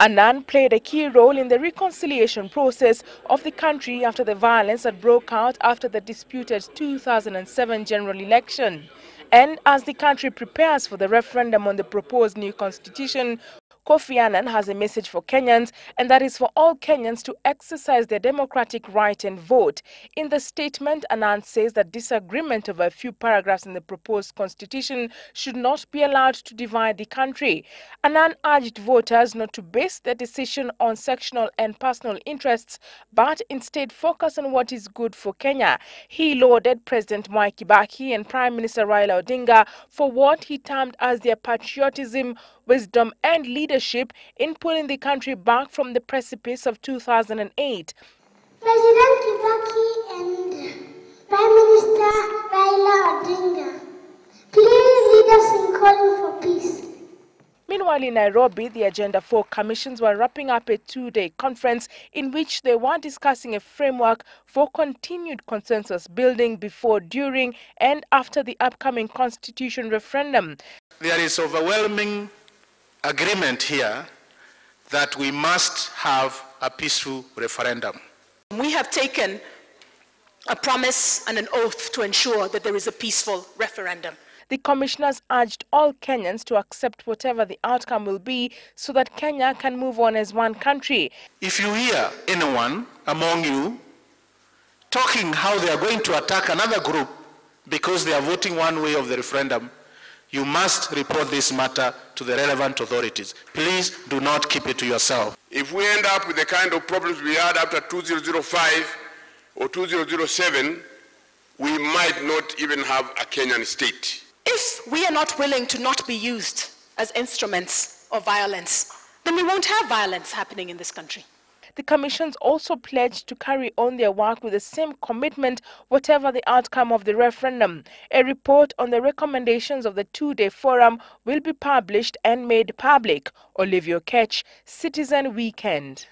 Annan played a key role in the reconciliation process of the country after the violence that broke out after the disputed 2007 general election. And as the country prepares for the referendum on the proposed new constitution, Kofi Annan has a message for Kenyans, and that is for all Kenyans to exercise their democratic right and vote. In the statement, Annan says that disagreement over a few paragraphs in the proposed constitution should not be allowed to divide the country. Annan urged voters not to base their decision on sectional and personal interests, but instead focus on what is good for Kenya. He lauded President Mwai Kibaki and Prime Minister Raila Odinga for what he termed as their patriotism, wisdom and leadership in pulling the country back from the precipice of 2008. President Kibaki and Prime Minister Raila Odinga clearly lead us in calling for peace. Meanwhile, in Nairobi, the Agenda 4 commissions were wrapping up a two-day conference in which they were discussing a framework for continued consensus building before, during and after the upcoming constitution referendum. There is overwhelming agreement here that we must have a peaceful referendum. We have taken a promise and an oath to ensure that there is a peaceful referendum. The commissioners urged all Kenyans to accept whatever the outcome will be so that Kenya can move on as one country. If you hear anyone among you talking how they are going to attack another group because they are voting one way of the referendum, you must report this matter to the relevant authorities. Please do not keep it to yourself. If we end up with the kind of problems we had after 2005 or 2007, we might not even have a Kenyan state. If we are not willing to not be used as instruments of violence, then we won't have violence happening in this country. The commissions also pledged to carry on their work with the same commitment, whatever the outcome of the referendum. A report on the recommendations of the two-day forum will be published and made public. Olivia Okech, Citizen Weekend.